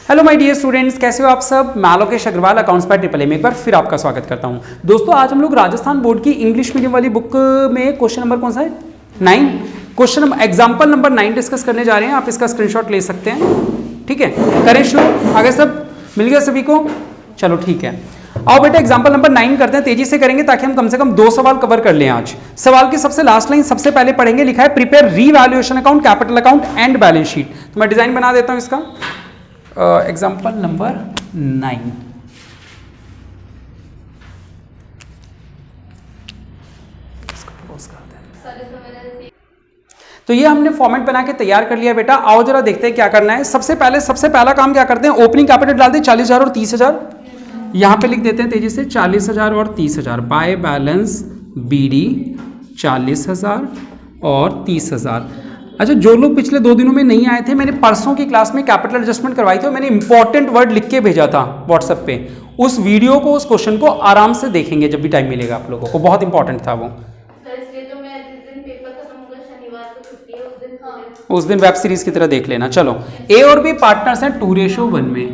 Hello my dear students, कैसे हो आप सब। मैं Lokesh Agrawal, accounts by triple A में एक बार फिर आपका स्वागत करता हूं। दोस्तों आज हम लोग राजस्थान बोर्ड की इंग्लिश मीडियम वाली बुक में क्वेश्चन नंबर कौन सा है 9, question number example number 9 discuss करने जा रहे हैं। आप इसका स्क्रीनशॉट ले सकते हैं, ठीक है। करें शुरू, आगे सब मिल गया सभी को, चलो ठीक है। आओ बेटा एग्जाम्पल नंबर 9 करते हैं, तेजी से करेंगे ताकि हम कम से कम 2 सवाल कवर कर लें आज। सवाल की सबसे लास्ट लाइन सबसे पहले पढ़ेंगे, लिखा है prepare revaluation account, capital account and balance sheet. तो मैं डिजाइन बना देता हूं इसका। एग्जाम्पल नंबर 9, तो ये हमने फॉर्मेट बना के तैयार कर लिया बेटा। आओ जरा देखते हैं क्या करना है। सबसे पहला काम क्या करते हैं, ओपनिंग कैपिटल डाल दें 40,000 और 30,000। यहां पे लिख देते हैं तेजी से 40,000 और 30,000। बाय बैलेंस बीडी 40,000 और 30,000। अच्छा, जो लोग पिछले 2 दिनों में नहीं आए थे, मैंने परसों की क्लास में कैपिटल एडजस्टमेंट करवाई थी और मैंने इंपॉर्टेंट वर्ड लिख के भेजा था व्हाट्सएप पे। उस वीडियो को, उस क्वेश्चन को आराम से देखेंगे जब भी टाइम मिलेगा आप लोगों को, बहुत इंपॉर्टेंट था वो। उस दिन वेब सीरीज की तरह देख लेना। चलो, ए और बी पार्टनर्स हैं 2:1 में।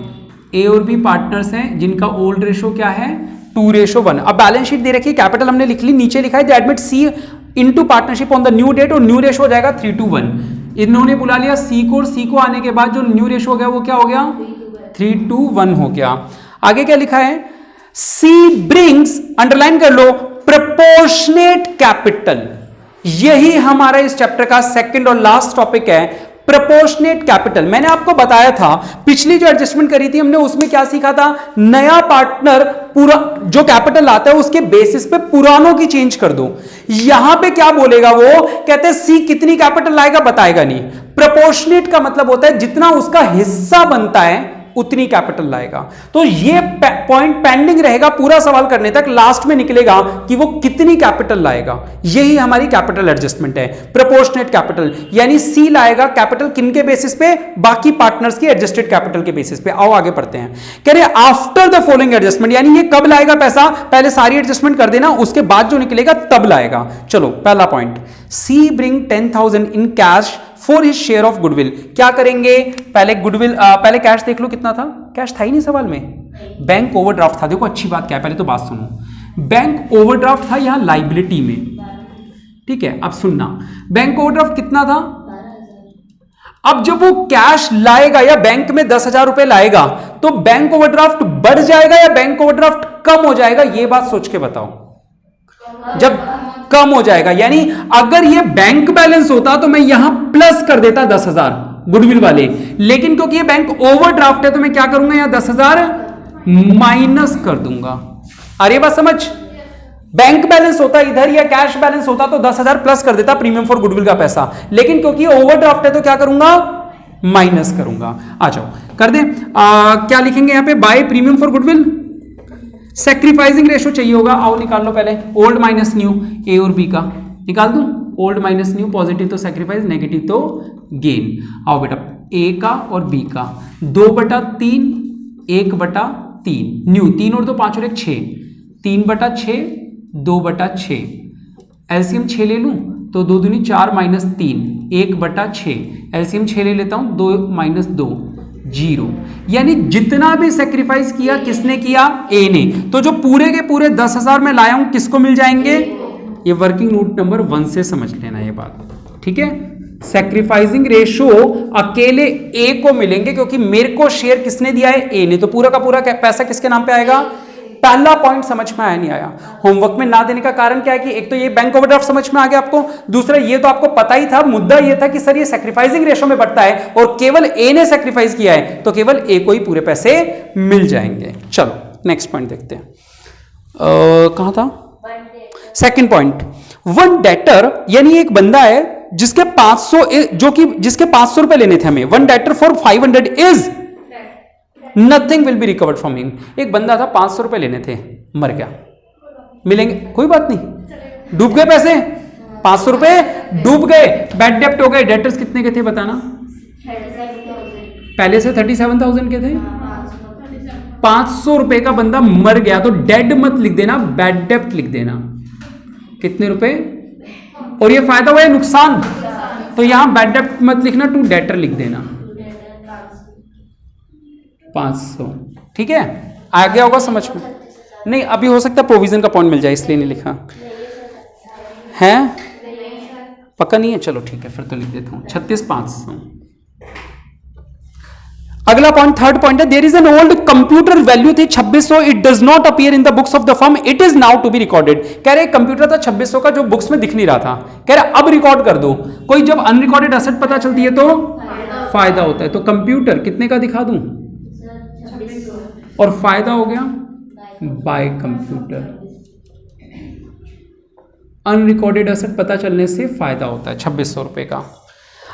ए और बी पार्टनर्स हैं जिनका ओल्ड रेशो क्या है 2:1। अब बैलेंस शीट दे रखी है, कैपिटल हमने लिख ली, नीचे लिखा है the admit C into partnership on the new date, और न्यू रेशो हो जाएगा 3:1। इन्होंने बुला लिया सी को, और सी को आने के बाद जो न्यू रेशो हो गया वो क्या हो गया 3:1 हो गया। आगे क्या लिखा है, सी ब्रिंग्स, अंडरलाइन कर लो, प्रपोर्शनेट कैपिटल। यही हमारा इस चैप्टर का सेकंड और लास्ट टॉपिक है, प्रपोर्शनेट कैपिटल। मैंने आपको बताया था पिछली जो एडजस्टमेंट करी थी हमने, उसमें क्या सीखा था, नया पार्टनर पूरा जो कैपिटल आता है उसके बेसिस पे पुरानों की चेंज कर दो। यहां पे क्या बोलेगा वो, कहते हैं सी कितनी कैपिटल लाएगा बताएगा नहीं। प्रपोर्शनेट का मतलब होता है जितना उसका हिस्सा बनता है उतनी कैपिटल लाएगा। तो ये पॉइंट पेंडिंग रहेगा पूरा सवाल करने तक, लास्ट में निकलेगा कि वो कितनी कैपिटल लाएगा। यही हमारी कैपिटल एडजस्टमेंट है, प्रोपोर्शनेट कैपिटल। यानी सी लाएगा कैपिटल किनके बेसिस पे, बाकी पार्टनर्स की एडजस्टेड कैपिटल के बेसिस पे। आओ आगे पढ़ते हैं। कह रहे आफ्टर द फॉलोइंग एडजस्टमेंट, यानी ये कब लाएगा पैसा, पहले सारी एडजस्टमेंट कर देना, उसके बाद जो निकलेगा तब लाएगा। चलो पहला point, C bring 10,000 in cash for his share of goodwill. क्या करेंगे, पहले गुडविल, पहले कैश देख लो कितना था। कैश था ही नहीं सवाल में, बैंक ओवरड्राफ्ट था। देखो अच्छी बात क्या है, पहले तो बात सुनो। बैंक ओवरड्राफ्ट था यहां लाइबिलिटी में, ठीक है। अब सुनना, बैंक ओवरड्राफ्ट कितना था। अब जब वो कैश लाएगा या बैंक में 10,000 रुपए लाएगा, तो बैंक ओवरड्राफ्ट बढ़ जाएगा या बैंक ओवरड्राफ्ट कम हो जाएगा, ये बात सोच के बताओ। जब कम हो जाएगा, यानी अगर ये बैंक बैलेंस होता तो मैं यहां प्लस कर देता 10,000 गुडविल वाले, लेकिन क्योंकि ये बैंक ओवरड्राफ्ट है तो मैं क्या करूंगा, यहां 10,000 माइनस कर दूंगा। अरे बात समझ, बैंक बैलेंस होता इधर या कैश बैलेंस होता तो 10,000 प्लस कर देता प्रीमियम फॉर गुडविल का पैसा, लेकिन क्योंकि ये ओवरड्राफ्ट है तो क्या करूंगा, माइनस करूंगा। आ जाओ कर दे। क्या लिखेंगे यहां पे, by premium for goodwill, sacrificing ratio चाहिए होगा। आओ निकाल लो पहले, ओल्ड माइनस न्यू, ए और बी का निकाल दो। ओल्ड माइनस न्यू, पॉजिटिव तो सैक्रिफाइस, नेगेटिव तो गेन। आओ बेटा, ए का और बी का 2/3, 1/3, न्यू 3 और 2 5 और 1 6, 3/6, 2/6। एलसीएम 6 ले लूं तो 2 दूनी 4 माइनस 3, 1/6। एलसीएम 6 ले लेता हूं, 2 माइनस 2 0। यानी जितना भी सेक्रीफाइस किया किसने किया, ए ने। तो जो पूरे के पूरे 10,000 में लाया हूं किसको मिल जाएंगे, ये वर्किंग नोट नंबर 1 से समझ लेना ये बात, ठीक है। सेक्रीफाइसिंग रेशो अकेले ए को मिलेंगे क्योंकि मेरे को शेयर किसने दिया है, ए ने। तो पूरा का पूरा पैसा किसके नाम पे आएगा। पहला पॉइंट समझ में आया नहीं आया, होमवर्क में ना देने का कारण क्या है कि एक तो ये बैंक ओवरड्राफ्ट समझ में आ गया आपको, दूसरा ये तो आपको पता ही था, मुद्दा ये था कि सर ये सैक्रिफाइसिंग रेशो में बढ़ता है और केवल ए ने सैक्रिफाइस किया है तो केवल ए को ही पूरे पैसे मिल जाएंगे। चलो नेक्स्ट पॉइंट देखते हैं, कहां था, सेकंड पॉइंट। वन डेटर, यानी एक बंदा है जिसके 500, जो कि जिसके 500 रुपए लेने थे हमें। One debtor for 500 is nothing will be recovered from him. एक बंदा था 500 रुपए लेने थे, मर गया, मिलेंगे कोई बात नहीं, डूब गए पैसे, 500 रुपए डूब गए, बैड डेप्ट हो गए। डेटर्स कितने के थे बताना, पहले से 37,000 के थे। 500 रुपए का बंदा मर गया तो डेड मत लिख देना, बैड डेप्ट लिख देना। कितने रुपए, और ये फायदा हुआ है नुकसान, तो यहां बैड डेप्ट मत लिखना, टू डेटर लिख देना। 500, ठीक है, आ गया होगा समझ में? नहीं अभी हो सकता है प्रोविजन का पॉइंट मिल जाए इसलिए नहीं लिखा है, पक्का नहीं है, चलो ठीक है फिर तो लिख देता हूं 36,500। अगला पॉइंट, थर्ड पॉइंट है, there is an old computer value थी 2600, it does not appear in the books of the firm, it is now to be recorded. कह रहे कंप्यूटर था 2600 का जो बुक्स में दिख नहीं रहा था, कह रहे अब रिकॉर्ड कर दो। कोई जब अनरिकॉर्डेड एसेट पता चलती है तो फायदा होता है, तो कंप्यूटर कितने का दिखा दूं, और फायदा हो गया बाय कंप्यूटर। अनरिकॉर्डेड एसेट पता चलने से फायदा होता है 2600 रुपए का।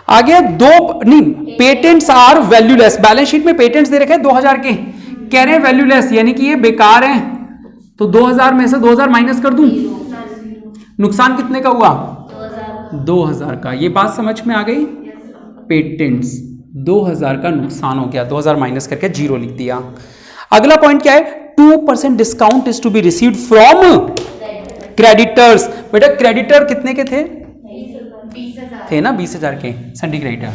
आगे दो नहीं, patents are valueless, balance sheet में पेटेंट्स दे रखे हैं 2000 के, कह रहे हैं वैल्यूलेस यानी कि ये बेकार है, तो 2000 में से 2000 माइनस कर दूं, नुकसान कितने का हुआ 2000 का। ये बात समझ में आ गई, पेटेंट्स 2000 का नुकसान हो गया, 2000 माइनस करके 0 लिख दिया। अगला पॉइंट क्या है, 2% discount is to be received from creditors. बेटा क्रेडिटर कितने के थे ना 20,000 के संडी क्रेडिटर,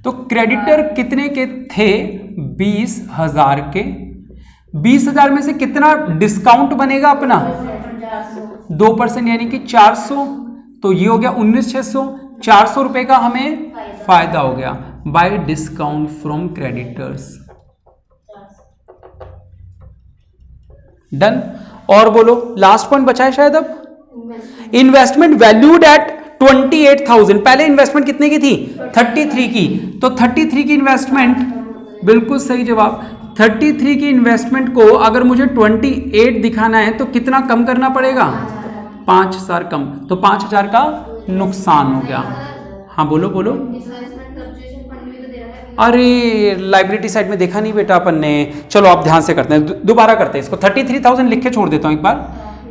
तो क्रेडिटर कितने के थे 20,000 के, 20,000 में से कितना डिस्काउंट बनेगा अपना 2% यानी कि 400, तो ये हो गया 19,600, 400 रुपए का हमें फायदा हो गया bye discount from creditors. Done. और बोलो लास्ट पॉइंट बचा है शायद अब, इन्वेस्टमेंट वैल्यूड एट 28,000, पहले इन्वेस्टमेंट कितने की थी 33 की, तो 33 की इन्वेस्टमेंट, बिल्कुल सही जवाब, 33 की इन्वेस्टमेंट को अगर मुझे 28 दिखाना है तो कितना कम करना पड़ेगा 5,000 कम, तो 5,000 का नुकसान हो गया। हाँ बोलो बोलो। अरे लाइबिलिटी साइड में देखा नहीं बेटा अपन ने, चलो आप ध्यान से करते हैं, दोबारा करते हैं इसको, 33,000 लिख के छोड़ देता हूं एक बार,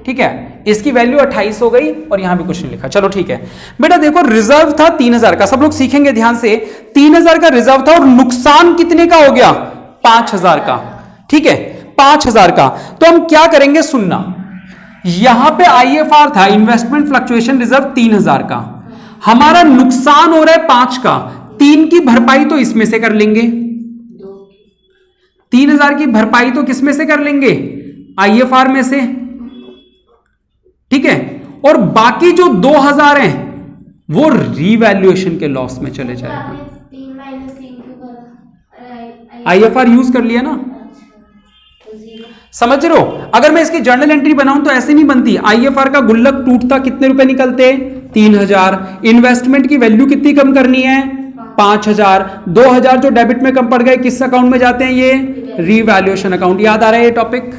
ठीक है, इसकी वैल्यू 28 हो गई और यहां भी कुछ नहीं लिखा, चलो ठीक है बेटा। देखो रिजर्व था 3,000 का, सब लोग सीखेंगे ध्यान से, 3,000 का रिजर्व था और नुकसान कितने का हो गया 5,000 का, ठीक है 5,000 का। तो हम क्या करेंगे सुनना, यहां पे IFR था इन्वेस्टमेंट फ्लक्चुएशन रिजर्व 3,000 का, हमारा नुकसान हो रहा है 5 का, 3 की भरपाई तो इसमें से कर लेंगे, 3,000 की भरपाई तो किसमें से कर लेंगे IFR में से, ठीक है, और बाकी जो 2,000 हैं वो रीवैल्यूएशन के लॉस में चले जाएगा। IFR यूज कर लिया ना, समझ रहे हो? अगर मैं इसकी जर्नल एंट्री बनाऊं तो ऐसे नहीं बनती, IFR का गुल्लक टूटता कितने रुपए निकलते 3,000, इन्वेस्टमेंट की वैल्यू कितनी कम करनी है 5,000, 2,000 जो डेबिट में कम पड़ गए किस अकाउंट में जाते हैं, ये रीवैल्यूएशन अकाउंट। याद आ रहा है ये टॉपिक,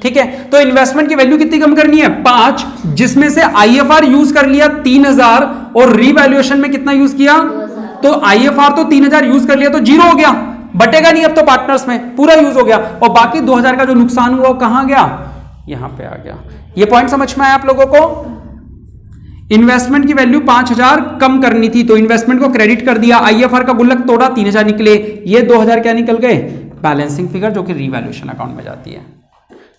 ठीक है। तो इन्वेस्टमेंट की वैल्यू कितनी कम करनी है 5, जिसमें से IFR यूज कर लिया 3,000 और रीवैल्यूएशन में कितना यूज किया, तो IFR तो 3,000 यूज कर लिया तो 0 हो गया, बटेगा नहीं अब तो पार्टनर्स में, पूरा यूज हो गया, और बाकी 2,000 का जो नुकसान हुआ वो कहां गया, यहां पे आ गया। ये पॉइंट समझ में आया आप लोगों को? इन्वेस्टमेंट की वैल्यू 5,000 कम करनी थी तो इन्वेस्टमेंट को क्रेडिट कर दिया, IFR का गुल्लक तोड़ा 3,000 निकले, ये 2,000 क्या निकल गए बैलेंसिंग फिगर जो कि रीवैल्यूएशन अकाउंट में जाती है।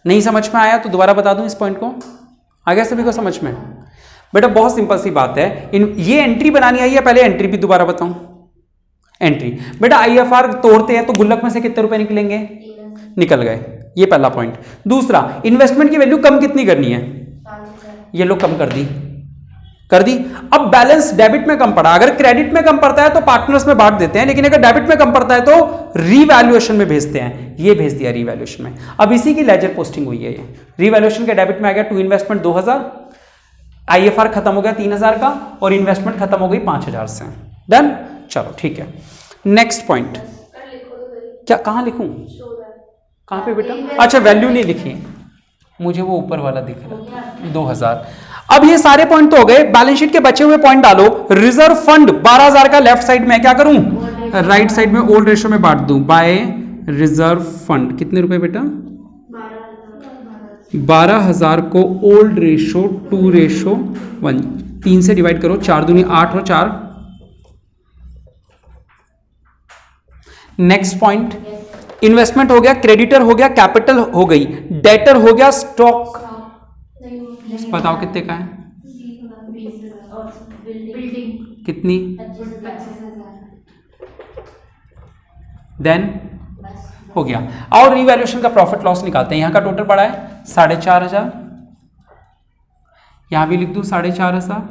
नहीं समझ में आया तो दोबारा बता दूं इस पॉइंट को, आ गया सभी को समझ में? बेटा बहुत सिंपल सी बात है, ये एंट्री बनानी आई है, पहले एंट्री भी दोबारा बताऊं। एंट्री बेटा IFR तोड़ते हैं तो गुल्लक में से कितने रुपए निकलेंगे, निकल गए, ये पहला पॉइंट। दूसरा, इन्वेस्टमेंट की वैल्यू कम कितनी करनी है, ये लोग कम कर दी। अब बैलेंस डेबिट में कम पड़ा, अगर क्रेडिट में कम पड़ता है तो पार्टनर्स में बांट देते हैं, लेकिन अगर डेबिट में कम पड़ता है तो रीवैल्यूएशन में भेजते हैं, ये भेज दिया रीवैल्यूएशन में। अब इसी की लेजर पोस्टिंग हुई है, ये रीवैल्यूएशन के डेबिट में आ गया टू इन्वेस्टमेंट 2,000, IFR खत्म हो गया 3,000 का और इन्वेस्टमेंट खत्म हो गई 5,000 से। डन, चलो ठीक है। नेक्स्ट पॉइंट, क्या कहां लिखूं, कहां पे बेटा, अच्छा वैल्यू नहीं लिखी, मुझे वो ऊपर वाला दिख रहा 2,000। अब ये सारे पॉइंट तो हो गए, बैलेंस शीट के बचे हुए पॉइंट डालो। रिजर्व फंड 12,000 का लेफ्ट साइड में क्या करूं, राइट साइड में ओल्ड रेशो में बांट दूं, बाय रिजर्व फंड कितने रुपए बेटा 12,000 को ओल्ड रेशो 2:1, 3 से डिवाइड करो, 4 दूनी 8 और 4। नेक्स्ट पॉइंट, इन्वेस्टमेंट हो गया, क्रेडिटर हो गया, कैपिटल हो गई, डेटर हो गया, स्टॉक बताओ कितने का है, कितनी, देन हो गया। और रिवैल्यूएशन का प्रॉफिट लॉस निकालते हैं। यहां का टोटल पड़ा है 4,500, यहां भी लिख दूं 4,500,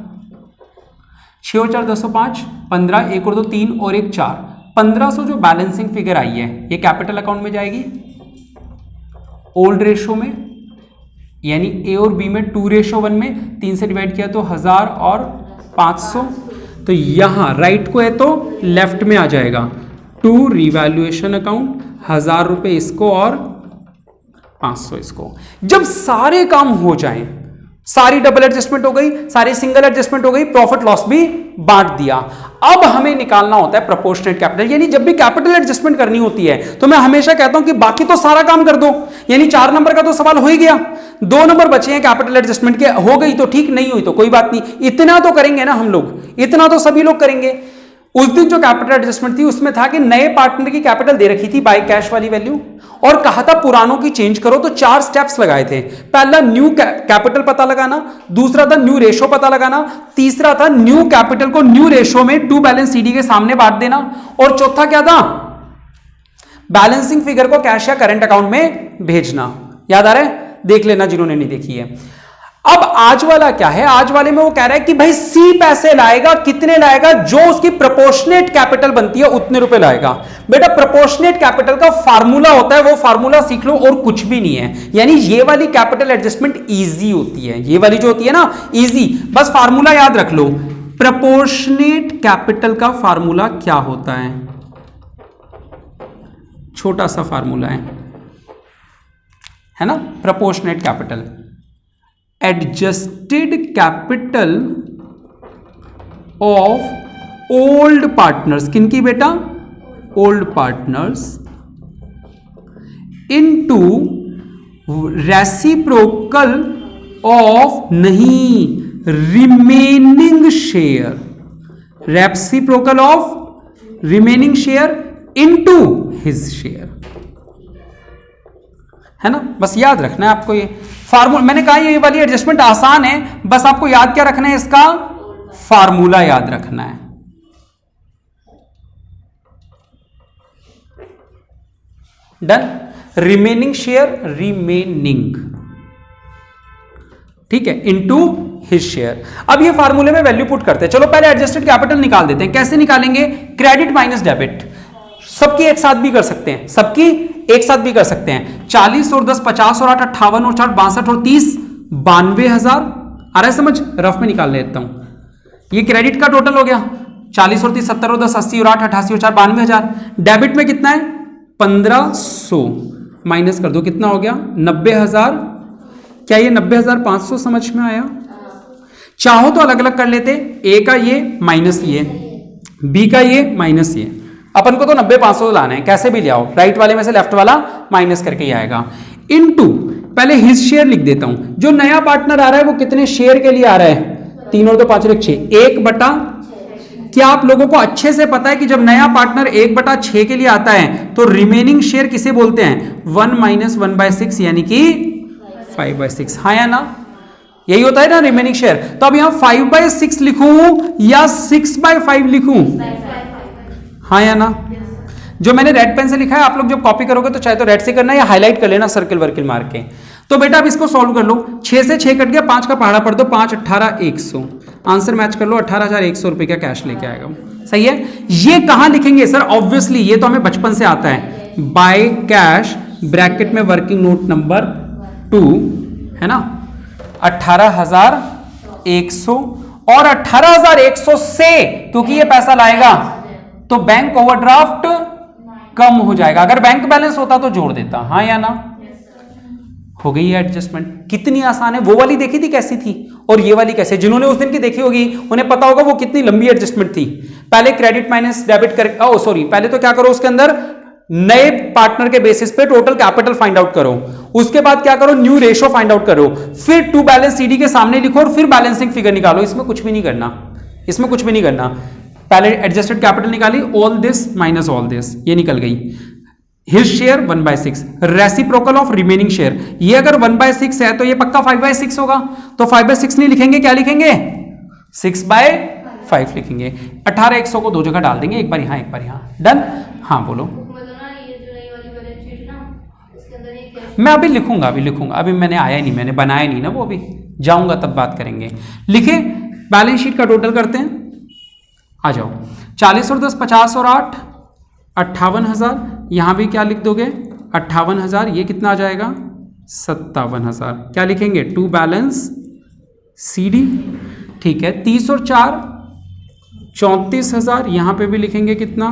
6 और 4 10,5, 15, 1 और 2 3 और 1 4, 1500 जो बैलेंसिंग फिगर आई है ये कैपिटल अकाउंट में जाएगी ओल्ड रेशो में, यानी ए और बी में 2:1 में 3 से डिवाइड किया तो 1000 और 500, तो यहां राइट को है तो लेफ्ट में आ जाएगा टू रिवैल्यूएशन अकाउंट, 1000 रुपए इसको और 500 इसको। जब सारे काम हो जाएं, सारी डबल एडजस्टमेंट हो गई, सारी सिंगल एडजस्टमेंट हो गई, प्रॉफिट लॉस भी बांट दिया, अब हमें निकालना होता है प्रोपोर्शनेट कैपिटल। यानी जब भी कैपिटल एडजस्टमेंट करनी होती है तो मैं हमेशा कहता हूं कि बाकी तो सारा काम कर दो, यानी 4 नंबर का तो सवाल हो ही गया, 2 नंबर बचे हैं कैपिटल एडजस्टमेंट के, हो गई तो ठीक, नहीं हुई तो कोई बात नहीं, इतना तो करेंगे ना हम लोग, इतना तो सभी लोग करेंगे। उस दिन जो कैपिटल एडजस्टमेंट थी उसमें था कि नए पार्टनर की कैपिटल दे रखी थी बाय कैश वाली वैल्यू, और कहा था पुरानों की चेंज करो, तो 4 स्टेप्स लगाए थे। पहला न्यू कैपिटल पता लगाना, दूसरा था न्यू रेशो पता लगाना, तीसरा था न्यू कैपिटल को न्यू रेशो में टू बैलेंस सीडी के सामने बांट देना, और चौथा क्या था, बैलेंसिंग फिगर को कैश या करंट अकाउंट में भेजना। याद आ रहा है? देख लेना जिन्होंने नहीं देखी है। अब आज वाला क्या है, आज वाले में वो कह रहा है कि भाई सी पैसे लाएगा, कितने लाएगा, जो उसकी प्रोपोर्शनेट कैपिटल बनती है उतने रुपए लाएगा। बेटा प्रोपोर्शनेट कैपिटल का फार्मूला होता है, वो फार्मूला सीख लो, और कुछ भी नहीं है। यानी ये वाली कैपिटल एडजस्टमेंट इजी होती है, ये वाली जो होती है ना इजी, बस फार्मूला याद रख लो। प्रोपोर्शनेट कैपिटल का फार्मूला क्या होता है, छोटा सा फार्मूला है ना, proportionate capital, adjusted capital of old partners, किनकी बेटा, old partners, into reciprocal of, नहीं, remaining share, reciprocal of remaining share into his share, है ना। बस याद रखना है आपको ये फार्मूला। मैंने कहा ये वाली एडजस्टमेंट आसान है, बस आपको याद क्या रखना है, इसका फार्मूला याद रखना है। डन। रिमेनिंग शेयर, रिमेनिंग, ठीक है, इनटू हिज शेयर। अब ये फार्मूले में वैल्यू पुट करते हैं। चलो पहले एडजस्टेड कैपिटल निकाल देते हैं। कैसे निकालेंगे, क्रेडिट माइनस डेबिट, सबकी एक साथ भी कर सकते हैं, सबकी एक साथ भी कर सकते हैं। 40 और 10 50 और 8 58 और 4 62 और 30 92,000 आ रहा है समझ, रफ में निकाल लेता हूं। ये क्रेडिट का टोटल हो गया, 40 और 30 70 और 10 80 और 8 88 और 4 92,000। डेबिट में कितना है 1500, माइनस कर दो, कितना हो गया 90,000। क्या ये 90,500 समझ में आया? चाहो तो अलग अलग कर लेते, ए का ये माइनस ये, बी का ये माइनस ये, अपन को तो 90,500 लाना है, कैसे भी ले आओ, राइट वाले में से लेफ्ट वाला माइनस करके ही आएगा। इनटू पहले हिज शेयर लिख देता हूं, जो नया पार्टनर आ रहा है वो कितने शेयर के लिए आ रहा है, 3 और 2 5 और 6, 1/6। क्या आप लोगों को अच्छे से पता है कि जब नया पार्टनर 1/6 के लिए आता है तो रिमेनिंग शेयर किसे बोलते हैं, 1 - 1/6 यानी कि 5/6, हाँ या ना, यही होता है ना रिमेनिंग शेयर। तो अब यहां 5/6 लिखूं या 6/5 लिखूं, हाँ या ना। जो मैंने रेड पेन से लिखा है, आप लोग जब कॉपी करोगे तो चाहे तो रेड से करना या हाईलाइट कर लेना सर्किल वर्किल मार के। तो बेटा अब इसको सॉल्व कर लो, 6 से 6 कट गया, 5 का पहाड़ा पढ़ दो, 5 18 100, आंसर मैच कर लो, 18,100 रुपए का कैश लेके आएगा। सही है। ये कहां लिखेंगे सर, ऑब्वियसली ये तो हमें बचपन से आता है, बाय कैश ब्रैकेट में वर्किंग नोट नंबर 2, है ना, 18,100, और 18,100 से क्योंकि ये पैसा लाएगा तो बैंक ओवरड्राफ्ट कम हो जाएगा, अगर बैंक बैलेंस होता तो जोड़ देता, हाँ या ना। हो गई है एडजस्टमेंट, कितनी आसान है। वो वाली देखी थी कैसी थी, और ये वाली कैसे, जिन्होंने उस दिन की देखी होगी उन्हें पता होगा वो कितनी लंबी एडजस्टमेंट थी। पहले क्रेडिट माइनस डेबिट कर, ओ सॉरी, पहले तो क्या करो, उसके अंदर नए पार्टनर के बेसिस पे टोटल कैपिटल फाइंड आउट करो, उसके बाद क्या करो, न्यू रेशो फाइंड आउट करो, फिर टू बैलेंस सीडी के सामने लिखो और फिर बैलेंसिंग फिगर निकालो। इसमें कुछ भी नहीं करना, इसमें कुछ भी नहीं करना। पहले एडजस्टेड कैपिटल निकाली, all this minus all this, ये निकल गई। His share 1/6, reciprocal of remaining share, ये अगर 1/6 है तो ये पक्का 5/6 होगा, तो 5/6 नहीं लिखेंगे, क्या लिखेंगे 6/5 लिखेंगे। 18,100 को दो जगह डाल देंगे, एक बार यहां एक बार यहां, डन। हाँ बोलो। मैं अभी लिखूंगा, अभी मैंने आया नहीं, मैंने बनाया नहीं ना वो, अभी जाऊंगा तब बात करेंगे। लिखे, बैलेंस शीट का टोटल करते हैं, आ जाओ। 40 और 10 50 और 8 58,000। यहां भी क्या लिख दोगे 58,000, ये कितना आ जाएगा 57,000। क्या लिखेंगे टू बैलेंस CD, ठीक है। 30 और 4 34,000, यहां पे भी लिखेंगे कितना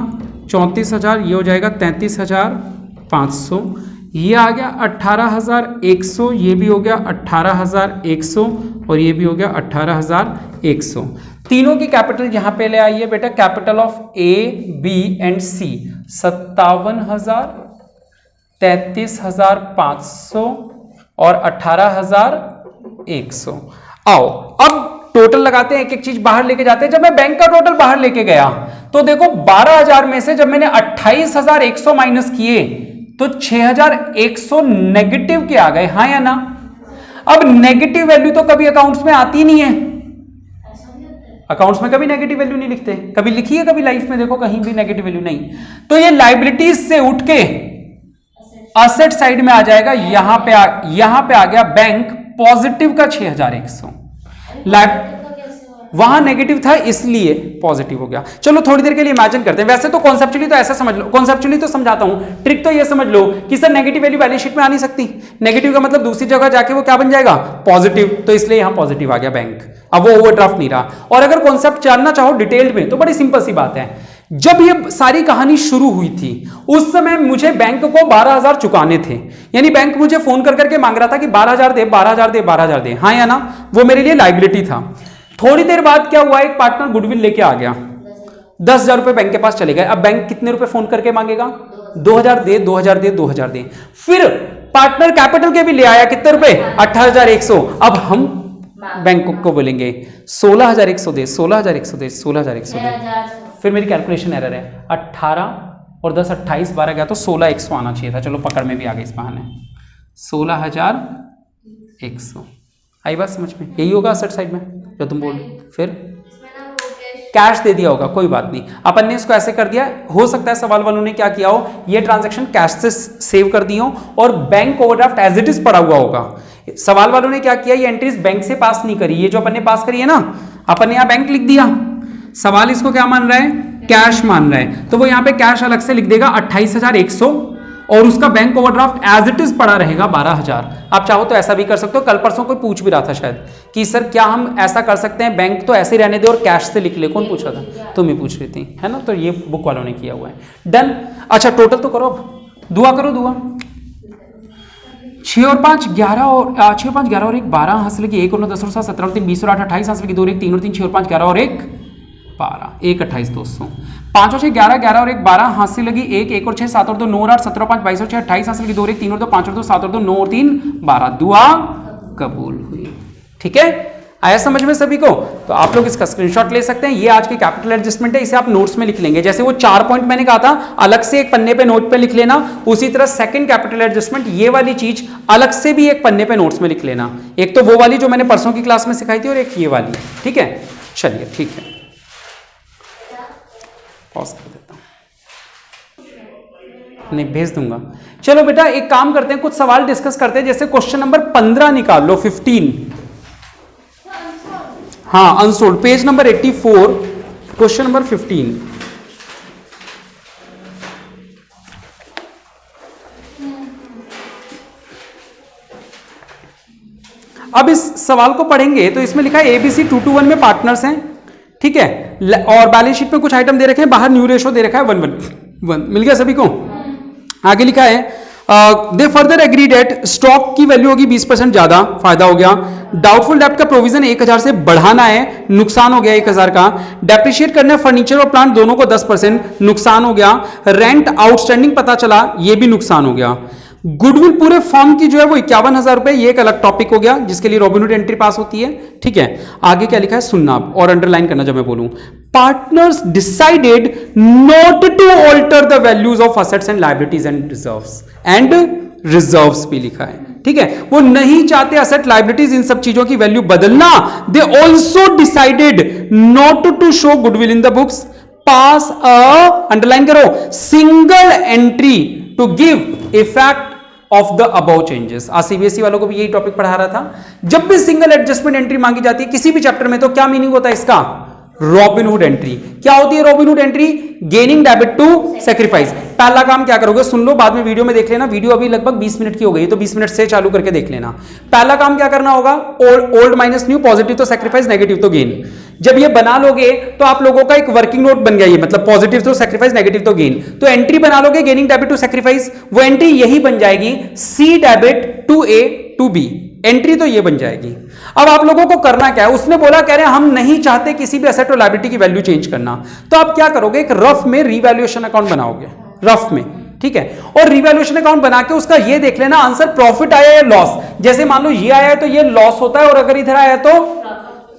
34,000, ये हो जाएगा 33,500। ये आ गया 18,100, ये भी हो गया 18,100 और ये भी हो गया 18,100। तीनों की कैपिटल यहां पे ले आइए बेटा, capital of A, B and C 57,000, 33,500 और 18,100। आओ अब टोटल लगाते हैं, एक एक चीज बाहर लेके जाते हैं। जब मैं बैंक का टोटल बाहर लेके गया तो देखो 12,000 में से जब मैंने 28,100 माइनस किए तो 6,100 नेगेटिव के आ गए, हाँ या ना। अब नेगेटिव वैल्यू तो कभी अकाउंट्स में आती नहीं है, अकाउंट्स में कभी नेगेटिव वैल्यू नहीं लिखते। कभी लिखी है कभी लाइफ में, देखो कहीं भी नेगेटिव वैल्यू नहीं। तो ये लाइबिलिटीज से उठ के असेट साइड में आ जाएगा। यहां पे आ गया बैंक पॉजिटिव का 6,100, वहां नेगेटिव था इसलिए पॉजिटिव हो गया। चलो थोड़ी देर के लिए इमेजिन करते हैं। वैसे तो कॉन्सेप्चुअली तो ऐसा समझ लो, कॉन्सेप्चुअली तो समझाता हूं, ट्रिक तो ये समझ लो कि sir negative value balance sheet में आ नहीं सकती। नेगेटिव का मतलब दूसरी जगह जाके वो क्या बन जाएगा पॉजिटिव, तो इसलिए यहां पॉजिटिव आ गया बैंक। अब वो ओवरड्राफ्ट नहीं रहा। और अगर कॉन्सेप्ट जानना चाहो डिटेल्ड में तो बड़ी सिंपल सी बात है। जब ये सारी कहानी शुरू हुई थी उस समय मुझे बैंक को 12,000 चुकाने थे, यानी बैंक मुझे फोन कर करके मांग रहा था कि 12,000 दे, 12,000 दे, 12,000 दे, हाँ या ना। वो मेरे लिए लाइबिलिटी था। थोड़ी देर बाद क्या हुआ, एक पार्टनर गुडविल लेके आ गया, 10,000 रुपए बैंक के पास चले गए। अब बैंक कितने रुपए फोन करके मांगेगा 2,000 दे, 2,000 दे, 2,000 दे। फिर पार्टनर कैपिटल के भी ले आया, कितने रुपए 18,100। अब हम बैंक को बोलेंगे 16,100 दे, 16,100 दे, 16,100 दे। फिर मेरी कैलकुलेशन एरर है, 18 और 10 28 12 गया तो 16,100 आना चाहिए था। चलो पकड़ में भी आ गई इस बहाने, 16,100। आई बात समझ में, यही होगा असेट साइड में जो तुम बोल। फिर कैश दे दिया होगा, कोई बात नहीं, अपन ने इसको ऐसे कर दिया। हो सकता है सवाल वालों ने क्या किया हो, ये ट्रांजैक्शन कैश से सेव कर दी हो और bank overdraft as it is पड़ा हुआ होगा। सवाल वालों ने क्या किया, ये एंट्रीज बैंक से पास नहीं करी, ये जो अपन ने पास करी है ना, अपन ने यहां बैंक लिख दिया। सवाल इसको क्या मान रहा है, कैश मान रहा है, तो वो यहां पे कैश अलग से लिख देगा 28,100 और उसका bank overdraft as it is पड़ा रहेगा 12,000। आप चाहो तो ऐसा भी कर सकते हो। कल परसों कोई पूछ भी रहा था शायद कि सर क्या हम ऐसा कर सकते हैं, बैंक तो ऐसे ही रहने दे और कैश से लिख ले। कौन पूछ रहा था, तुम ही पूछ रही थी, है ना। तो ये बुक वालों ने किया हुआ है। डन। अच्छा टोटल तो करो, अब दुआ करो। दुआ 6 और 5 11 और 6 और 5 11 और 1 12 हासिल की, 1 और 9 10 और 7 17 और 3 20 और 8 28 हासिल की, 2 और 1 3 और 3 6 और 5 11 और 1 12 1 28 200। 5 और 6 11 11 और 1 12 हासिल लगी, 1 और 6 7 और 2 9 और 8 17 और 5 22 और 6 28 हासिल की, 2 और 1 3 और 2 5 और 2 7 और 2 9 और 3 12। दुआ कबूल हुई। ठीक है, आया समझ में सभी को। तो आप लोग इसका स्क्रीनशॉट ले सकते हैं। ये आज की कैपिटल एडजस्टमेंट है, इसे आप नोट्स में लिख लेंगे। जैसे वो 4 पॉइंट मैंने कहा था अलग से एक पन्ने पे नोट पे लिख लेना, उसी तरह सेकंड कैपिटल एडजस्टमेंट ये वाली चीज अलग से भी एक पन्ने पे नोट्स में लिख लेना। एक तो वो वाली जो मैंने परसों की क्लास में सिखाई थी और एक ये वाली। ठीक है, चलिए ठीक है, पॉज कर देता हूं, नहीं भेज दूंगा। चलो बेटा एक काम करते हैं, कुछ सवाल डिस्कस करते हैं। जैसे क्वेश्चन नंबर 15 निकाल लो, 15, हाँ unsold, page number 84, question number 15। अब इस सवाल को पढ़ेंगे तो इसमें लिखा है ABC 2:1 में पार्टनर्स हैं, ठीक है, और बैलेंस शीट में कुछ आइटम दे रखे हैं, बाहर न्यू रेशो दे रखा है 1:1 मिल गया सभी को। आगे लिखा है they further agreed that stock की वैल्यू होगी 20% ज्यादा, फायदा हो गया। डाउटफुल डेप्ट का प्रोविजन 1,000 से बढ़ाना है, नुकसान हो गया 1,000 का। डेप्रिशिएट करना है फर्नीचर और प्लांट दोनों को 10%, नुकसान हो गया। रेंट आउटस्टैंडिंग पता चला, ये भी नुकसान हो गया। गुडविल पूरे फॉर्म की जो है वो 51,000 रुपए, ये एक अलग टॉपिक हो गया जिसके लिए रॉबिनहुड एंट्री पास होती है। ठीक है, आगे क्या लिखा है सुनना और अंडरलाइन करना जब मैं बोलूं। Partners decided not to alter the values of assets and liabilities and reserves भी लिखा है। ठीक है, वो नहीं चाहते असेट लायबिलिटीज इन सब चीजों की वैल्यू बदलना। They also decided not to show goodwill in the books, पास अंडरलाइन करो, single entry to give effect of the above changes. आज सीबीएसई वालों को भी यही टॉपिक पढ़ा रहा था। जब भी सिंगल एडजस्टमेंट एंट्री मांगी जाती है किसी भी चैप्टर में, तो क्या मीनिंग होता है इसका? Robin hood entry. क्या होती है robin hood entry? Gaining debit to sacrifice. पहला काम क्या करोगे, सुन लो, बाद में वीडियो में देख लेना। वीडियो अभी लगभग 20 मिनट की हो गई, तो 20 मिनट से चालू करके देख लेना। पहला काम क्या करना होगा, ओल्ड माइनस न्यू, पॉजिटिव तो सैक्रिफाइस, नेगेटिव तो गेन। जब ये बना लोगे तो आप लोगों का एक वर्किंग नोट बन गया, ये मतलब पॉजिटिव तो सैक्रिफाइस, नेगेटिव तो गेन। तो एंट्री बना लोगे गेनिंग डेबिट टू सैक्रिफाइस, वो एंट्री यही बन जाएगी, C debit to A to B. Entry तो ये बन जाएगी। अब आप लोगों को करना क्या है, उसने बोला कह रहे हैं हम नहीं चाहते किसी भी एसेट और लायबिलिटी की वैल्यू चेंज करना, तो आप क्या करोगे, एक रफ में रीवैल्यूएशन अकाउंट बनाओगे, रफ में, ठीक है। और रीवैल्यूएशन अकाउंट बना के उसका ये देख लेना आंसर प्रॉफिट आया या लॉस। जैसे मान लो ये आया है तो ये लॉस होता है, और अगर इधर आया तो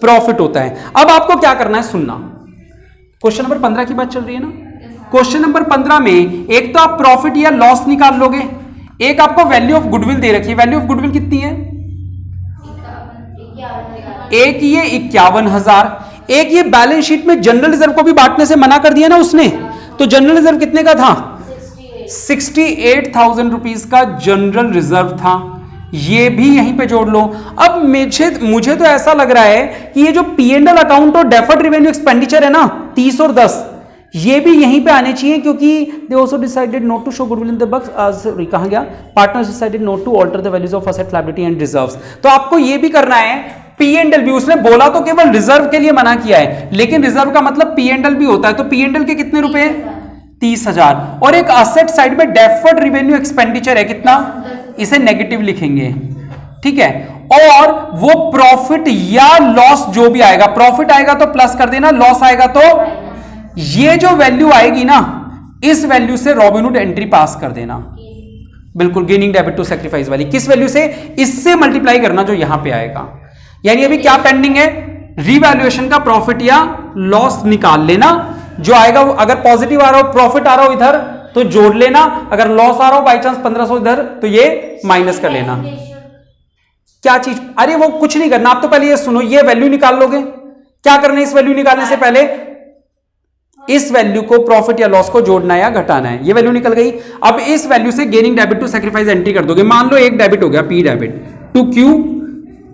प्रॉफिट होता है। अब आपको क्या करना है, सुनना, क्वेश्चन नंबर 15 की बात चल रही है ना। क्वेश्चन नंबर 15 में एक तो आप प्रॉफिट या लॉस निकाल लोगे, एक आपको वैल्यू ऑफ गुडविल दे रखी है। वैल्यू ऑफ गुडविल कितनी है? एक ये 51,000, एक ये बैलेंस शीट में जनरल रिजर्व को भी बांटने से मना कर दिया ना उसने, तो जनरल रिजर्व कितने का था? 68,000 रुपीज का जनरल रिजर्व था। ये भी यहीं पे जोड़ लो। अब मुझे तो ऐसा लग रहा है कि ये जो P&L अकाउंट और डेफर्ड रेवेन्यू एक्सपेंडिचर है ना 30 और 10, ये भी यहीं पे आने चाहिए, क्योंकि they also decided not to show goodwill in the books, sorry कहां गया, partners decided not to alter the values of asset, liability and reserves. तो आपको ये भी करना है, P&L भी, उसने बोला तो केवल रिजर्व के लिए मना किया है, लेकिन रिजर्व का मतलब P&L भी होता है। तो P&L के कितने रुपए? 30,000। और एक असेट साइड में डेफर्ड रेवेन्यू एक्सपेंडिचर है कितना, इसे नेगेटिव लिखेंगे, ठीक है। और वो प्रॉफिट या लॉस जो भी आएगा, प्रॉफिट आएगा तो प्लस कर देना, लॉस आएगा तो ये जो वैल्यू आएगी ना, इस वैल्यू से रॉबिनहुड एंट्री पास कर देना, बिल्कुल गेनिंग डेबिट टू सैक्रिफाइस वाली। किस वैल्यू से? इससे मल्टीप्लाई करना जो यहां पे आएगा। यानी अभी क्या पेंडिंग है, रीवैल्यूएशन का प्रॉफिट या लॉस निकाल लेना, जो आएगा वो, अगर पॉजिटिव आ रहा हो, प्रॉफिट आ रहा हो इधर तो जोड़ लेना, अगर लॉस आ रहा हो बाई चांस 1500 इधर तो ये माइनस कर लेना। क्या चीज? अरे वो कुछ नहीं करना, आप तो पहले ये सुनो, ये वैल्यू निकाल लोगे। क्या करना है इस वैल्यू निकालने से पहले, इस वैल्यू को प्रॉफिट या लॉस को जोड़ना है या घटाना है। ये वैल्यू निकल गई। अब इस वैल्यू से gaining debit to sacrifice entry कर दोगे। मान लो एक डेबिट हो गया, P debit to Q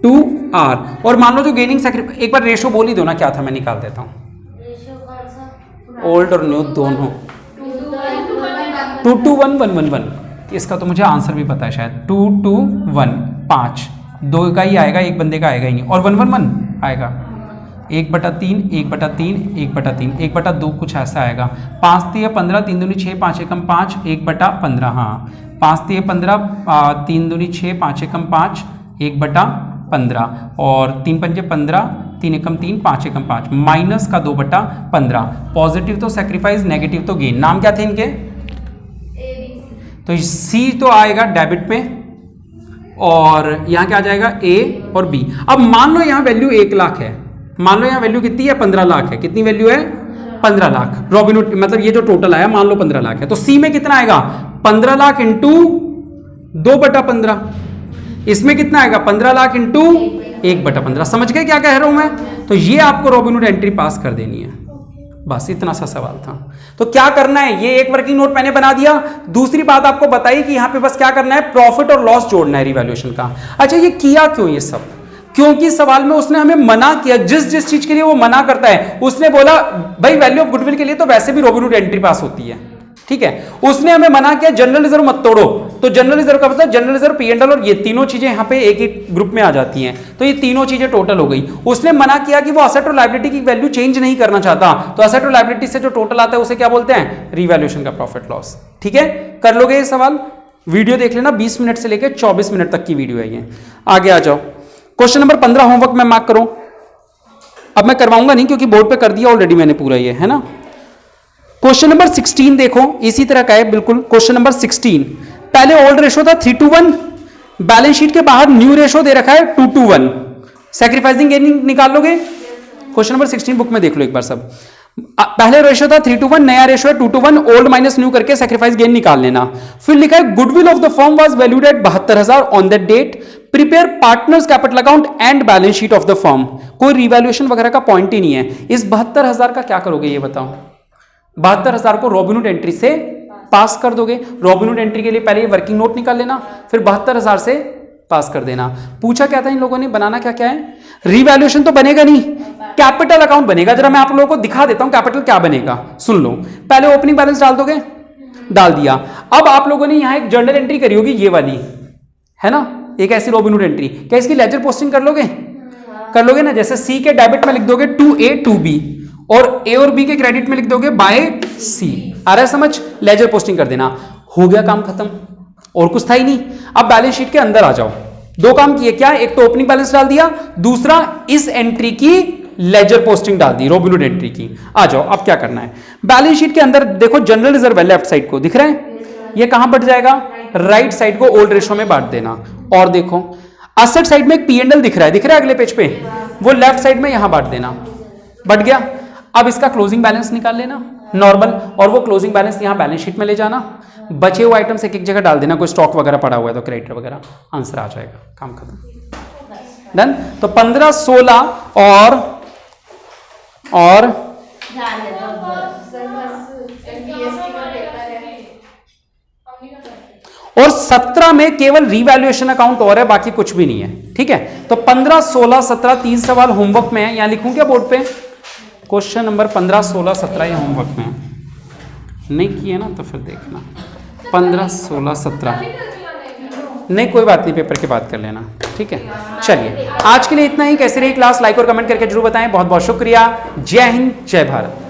to R, और मान लो जो गेनिंग सैक्रिफाइस, एक बार रेशो बोल ही दो ना, क्या था मैं निकाल देता हूं, ओल्ड और न्यू दोनों, 2 to 1 1 1 1। इसका तो मुझे आंसर भी पता है शायद, 2 to 1 5, 2 का ही आएगा, एक बंदे का आएगा ही नहीं, और 1 1 1 आएगा, 1/3 1/3 1/3 1/2 कुछ ऐसा आएगा। 5 3 15 3 दूनी 6 5 एकम 5 1/15, हाँ 5 3 15 3 दूनी 6 5 एकम 5 1/15, और 3 पंजे 15 3 एकम 3 5 एकम 5, माइनस का 2/15। पॉजिटिव तो सैक्रिफाइस, नेगेटिव तो गेन। नाम क्या थे इनके? तो C तो आएगा डेबिट पे, और यहां क्या आ जाएगा, A और B। अब मान लो यहां वैल्यू 1 लाख है, मान लो यहां वैल्यू कितनी है, 15 लाख है। कितनी वैल्यू है? 15 लाख। रॉबिनहुड मतलब ये जो टोटल आया मान लो 15 लाख है, तो C में कितना आएगा, 15 लाख इंटू 2/15। इसमें कितना आएगा, 15 लाख इंटू 1/15। समझ गए क्या कह रहा हूं मैं? तो ये आपको रॉबिनहुड एंट्री पास कर देनी है, बस इतना सा सवाल था। तो क्या करना है, ये एक वर्किंग नोट मैंने बना दिया। दूसरी बात आपको बताई कि यहां पे बस क्या करना है, प्रॉफिट और लॉस जोड़ना है रिवैल्यूएशन का। अच्छा ये किया क्यों ये सब? क्योंकि सवाल में उसने हमें मना किया, जिस चीज के लिए वो मना करता है, उसने बोला भाई वैल्यू ऑफ गुडविल के लिए तो वैसे भी रॉबिनहुड एंट्री पास होती है, ठीक है। उसने हमें मना किया जनरल रिजर्व मत तोड़ो, तो जनरल रिजर्व का मतलब जनरल रिजर्व, P&L और ये तीनों चीजें यहां पे एक ही ग्रुप में आ जाती हैं, तो ये तीनों चीजें टोटल हो गई। उसने मना किया कि वो असेट और लायबिलिटी की वैल्यू चेंज नहीं करना चाहता, तो असेट और लायबिलिटी से जो टोटल आता है उसे क्या बोलते हैं, रीवैल्यूएशन का प्रॉफिट लॉस। ठीक है, कर लोगे ये सवाल? वीडियो देख लेना, 20 मिनट से लेकर 24 मिनट तक की वीडियो है ये। आगे आ जाओ, क्वेश्चन नंबर 15 होमवर्क में मार्क करो। अब मैं करवाऊंगा नहीं क्योंकि बोर्ड पे कर दिया ऑलरेडी मैंने पूरा, ये है ना। क्वेश्चन नंबर 16 देखो, इसी तरह का है बिल्कुल। क्वेश्चन नंबर 16, पहले ओल्ड रेशो था 3:1, बैलेंस शीट के बाहर न्यू रेशो दे रखा है 2:1। सैक्रिफाइसिंग गेनिंग निकाल लोगे? क्वेश्चन नंबर 16 बुक में देख लो एक बार सब। पहले रेशो था 3:1, नया रेशो है 2:1, ओल्ड माइनस न्यू करके सैक्रिफाइस गेन निकाल लेना। फिर लिखा है goodwill of the firm was valued at 72,000 on that date, prepare partners capital account and balance sheet of the firm. कोई रिवैल्यूएशन वगैरह का पॉइंट ही नहीं है। इस 72,000 का क्या करोगे ये बताओ? 72,000 को रॉबिनहुड एंट्री से पास कर दोगे। रॉबिनहुड एंट्री के लिए पहले ये वर्किंग नोट निकाल लेना, फिर 72,000 से पास कर देना। पूछा क्या था इन लोगों ने, बनाना क्या क्या है, रीवैल्यूएशन तो बनेगा नहीं, कैपिटल अकाउंट बनेगा। जरा मैं आप लोगों को दिखा देता हूं कैपिटल क्या बनेगा, सुन लो। पहले ओपनिंग बैलेंस डाल दोगे, डाल दिया। अब आप लोगों ने यहां एक जर्नल एंट्री करी होगी, ये वाली है ना, एक ऐसी रॉबिनहुड एंट्री। क्या इसकी लेजर पोस्टिंग कर लोगे, कर लोगे ना। जैसे सी के डेबिट में लिख दोगे टू ए टू बी, और ए और बी के क्रेडिट में लिख दोगे बाय सी। आ रहा है समझ, लेजर पोस्टिंग कर देना, हो गया काम खत्म, और कुछ था ही नहीं। अब बैलेंस शीट के अंदर आ जाओ, दो काम किए क्या, एक तो ओपनिंग बैलेंस डाल दिया, दूसरा इस एंट्री की लेजर पोस्टिंग डाल दी, रॉबिनहुड एंट्री की। आ जाओ, अब क्या करना है, बैलेंस शीट के अंदर देखो जनरल रिजर्व है, लेफ्ट साइड को दिख रहा है, ये कहां बढ़ जाएगा, राइट साइड को ओल्ड रेशो में बांट देना। और देखो असेट साइड में एक P&L दिख रहा है अगले पेज पे, वो लेफ्ट साइड में यहां बांट देना, बढ़ गया। अब इसका क्लोजिंग बैलेंस निकाल लेना नॉर्मल, और वो क्लोजिंग बैलेंस यहां बैलेंस शीट में ले जाना। बचे हुए आइटम्स एक एक जगह डाल देना, कोई स्टॉक वगैरह पड़ा हुआ है तो क्रेडिटर वगैरह, आंसर आ जाएगा, काम खत्म, डन। तो 15, 16 और 17 में केवल रीवैल्यूएशन अकाउंट और है, बाकी कुछ भी नहीं है, ठीक है। तो 15, 16, 17 3 सवाल होमवर्क में है, यहां लिखूं क्या बोर्ड पे, क्वेश्चन नंबर 15, 16, 17 ये होमवर्क में है, नहीं किए ना तो फिर देखना 15, 16, 17, नहीं कोई बात नहीं, पेपर के बाद कर लेना, ठीक है। चलिए आज के लिए इतना ही। कैसी रही क्लास, लाइक और कमेंट करके जरूर बताएं। बहुत बहुत शुक्रिया, जय हिंद, जय भारत।